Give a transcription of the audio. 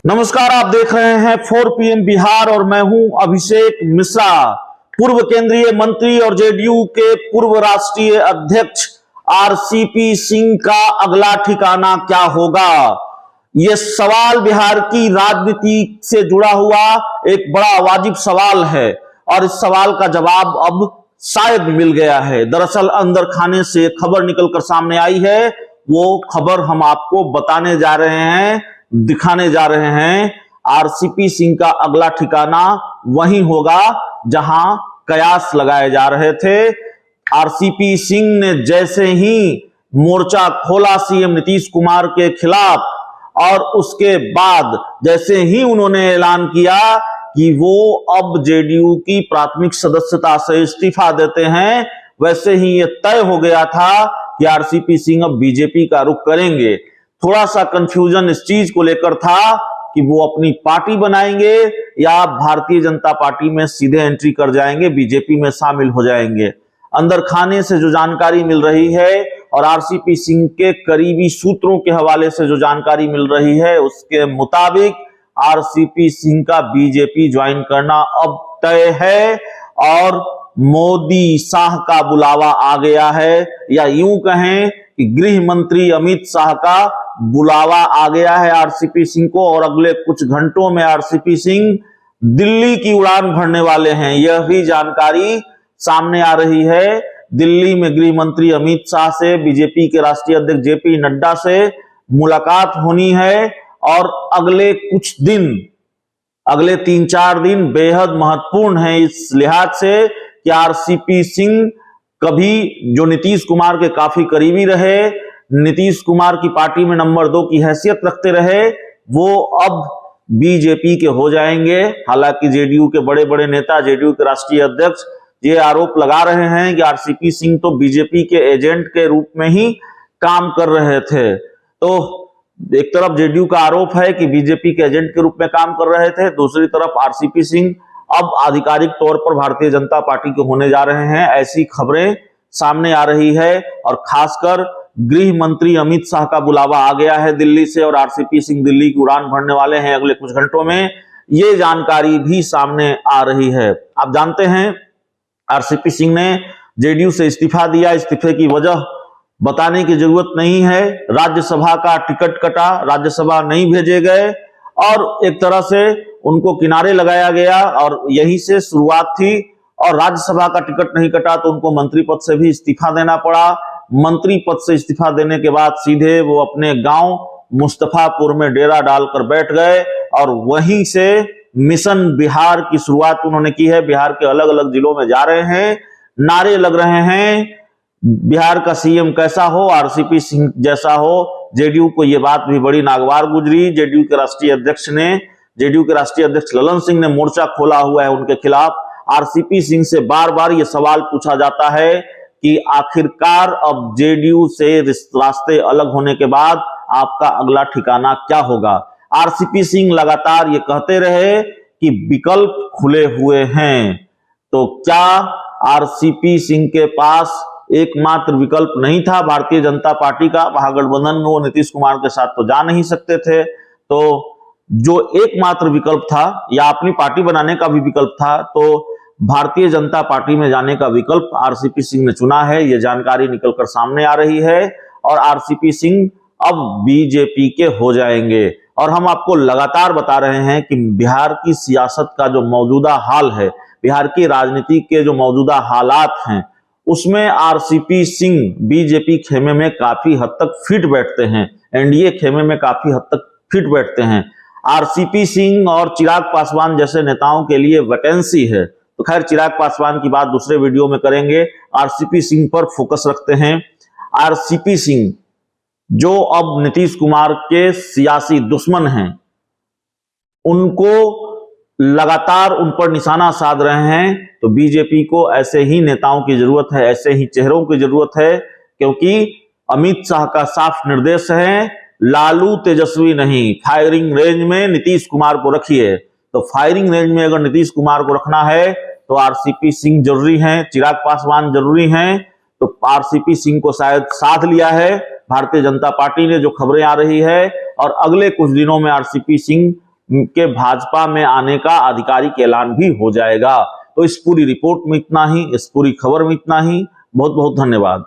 नमस्कार, आप देख रहे हैं 4 PM बिहार और मैं हूं अभिषेक मिश्रा। पूर्व केंद्रीय मंत्री और जेडीयू के पूर्व राष्ट्रीय अध्यक्ष आरसीपी सिंह का अगला ठिकाना क्या होगा? यह सवाल बिहार की राजनीति से जुड़ा हुआ एक बड़ा वाजिब सवाल है और इस सवाल का जवाब अब शायद मिल गया है। दरअसल अंदर खाने से खबर निकलकर सामने आई है, वो खबर हम आपको बताने जा रहे हैं, दिखाने जा रहे हैं। आरसीपी सिंह का अगला ठिकाना वहीं होगा जहां कयास लगाए जा रहे थे। आरसीपी सिंह ने जैसे ही मोर्चा खोला सीएम नीतीश कुमार के खिलाफ और उसके बाद जैसे ही उन्होंने ऐलान किया कि वो अब जेडीयू की प्राथमिक सदस्यता से इस्तीफा देते हैं, वैसे ही यह तय हो गया था कि आरसीपी सिंह अब बीजेपी का रुख करेंगे। थोड़ा सा कंफ्यूजन इस चीज को लेकर था कि वो अपनी पार्टी बनाएंगे या भारतीय जनता पार्टी में सीधे एंट्री कर जाएंगे, बीजेपी में शामिल हो जाएंगे। अंदर खाने से जो जानकारी मिल रही है और आरसीपी सिंह के करीबी सूत्रों के हवाले से जो जानकारी मिल रही है, उसके मुताबिक आरसीपी सिंह का बीजेपी ज्वाइन करना अब तय है और मोदी शाह का बुलावा आ गया है, या यूं कहें कि गृह मंत्री अमित शाह का बुलावा आ गया है आरसीपी सिंह को। और अगले कुछ घंटों में आरसीपी सिंह दिल्ली की उड़ान भरने वाले हैं, यह भी जानकारी सामने आ रही है। दिल्ली में गृह मंत्री अमित शाह से बीजेपी के राष्ट्रीय अध्यक्ष जेपी नड्डा से मुलाकात होनी है और अगले कुछ दिन, अगले 3-4 दिन बेहद महत्वपूर्ण है इस लिहाज से कि आरसीपी सिंह कभी जो नीतीश कुमार के काफी करीबी रहे, नीतीश कुमार की पार्टी में नंबर 2 की हैसियत रखते रहे, वो अब बीजेपी के हो जाएंगे। हालांकि जेडीयू के बड़े बड़े नेता, जेडीयू के राष्ट्रीय अध्यक्ष ये आरोप लगा रहे हैं कि आरसीपी सिंह तो बीजेपी के एजेंट के रूप में ही काम कर रहे थे। तो एक तरफ जेडीयू का आरोप है कि बीजेपी के एजेंट के रूप में काम कर रहे थे, दूसरी तरफ आरसीपी सिंह अब आधिकारिक तौर पर भारतीय जनता पार्टी के होने जा रहे हैं, ऐसी खबरें सामने आ रही है। और खासकर गृह मंत्री अमित शाह का बुलावा आ गया है दिल्ली से और आरसीपी सिंह दिल्ली की उड़ान भरने वाले हैं अगले कुछ घंटों में, ये जानकारी भी सामने आ रही है। आप जानते हैं आरसीपी सिंह ने जेडीयू से इस्तीफा दिया, इस्तीफे की वजह बताने की जरूरत नहीं है। राज्यसभा का टिकट कटा, राज्यसभा नहीं भेजे गए और एक तरह से उनको किनारे लगाया गया और यहीं से शुरुआत थी। और राज्यसभा का टिकट नहीं कटा तो उनको मंत्री पद से भी इस्तीफा देना पड़ा। मंत्री पद से इस्तीफा देने के बाद सीधे वो अपने गांव मुस्तफापुर में डेरा डालकर बैठ गए और वहीं से मिशन बिहार की शुरुआत उन्होंने की है। बिहार के अलग अलग जिलों में जा रहे हैं, नारे लग रहे हैं, बिहार का सीएम कैसा हो, आरसीपी सिंह जैसा हो। जेडीयू को यह बात भी बड़ी नागवार गुजरी। जेडीयू के राष्ट्रीय अध्यक्ष ललन सिंह ने मोर्चा खोला हुआ है उनके खिलाफ। आरसीपी सिंह से बार बार यह सवाल पूछा जाता है कि आखिरकार अब जेडीयू से रास्ते अलग होने के बाद आपका अगला ठिकाना क्या होगा। आरसीपी सिंह लगातार ये कहते रहे कि विकल्प खुले हुए हैं। तो क्या आरसीपी सिंह के पास एकमात्र विकल्प नहीं था भारतीय जनता पार्टी का? महागठबंधन में वो नीतीश कुमार के साथ तो जा नहीं सकते थे, तो जो एकमात्र विकल्प था या अपनी पार्टी बनाने का भी विकल्प था, तो भारतीय जनता पार्टी में जाने का विकल्प आरसीपी सिंह ने चुना है। यह जानकारी निकलकर सामने आ रही है और आरसीपी सिंह अब बीजेपी के हो जाएंगे। और हम आपको लगातार बता रहे हैं कि बिहार की सियासत का जो मौजूदा हाल है, बिहार की राजनीति के जो मौजूदा हालात हैं, उसमें आरसीपी सिंह बीजेपी खेमे में काफी हद तक फिट बैठते हैं, एनडीए खेमे में काफी हद तक फिट बैठते हैं। आरसीपी सिंह और चिराग पासवान जैसे नेताओं के लिए वैकेंसी है। तो खैर, चिराग पासवान की बात दूसरे वीडियो में करेंगे, आरसीपी सिंह पर फोकस रखते हैं। आरसीपी सिंह जो अब नीतीश कुमार के सियासी दुश्मन हैं, उनको लगातार उन पर निशाना साध रहे हैं। तो बीजेपी को ऐसे ही नेताओं की जरूरत है, ऐसे ही चेहरों की जरूरत है, क्योंकि अमित शाह का साफ निर्देश है, लालू तेजस्वी नहीं, फायरिंग रेंज में नीतीश कुमार को रखिए। तो फायरिंग रेंज में अगर नीतीश कुमार को रखना है तो आरसीपी सिंह जरूरी हैं, चिराग पासवान जरूरी हैं। तो आरसीपी सिंह को शायद साध लिया है भारतीय जनता पार्टी ने, जो खबरें आ रही है, और अगले कुछ दिनों में आरसीपी सिंह के भाजपा में आने का आधिकारिक ऐलान भी हो जाएगा। तो इस पूरी रिपोर्ट में इतना ही, इस पूरी खबर में इतना ही। बहुत बहुत धन्यवाद।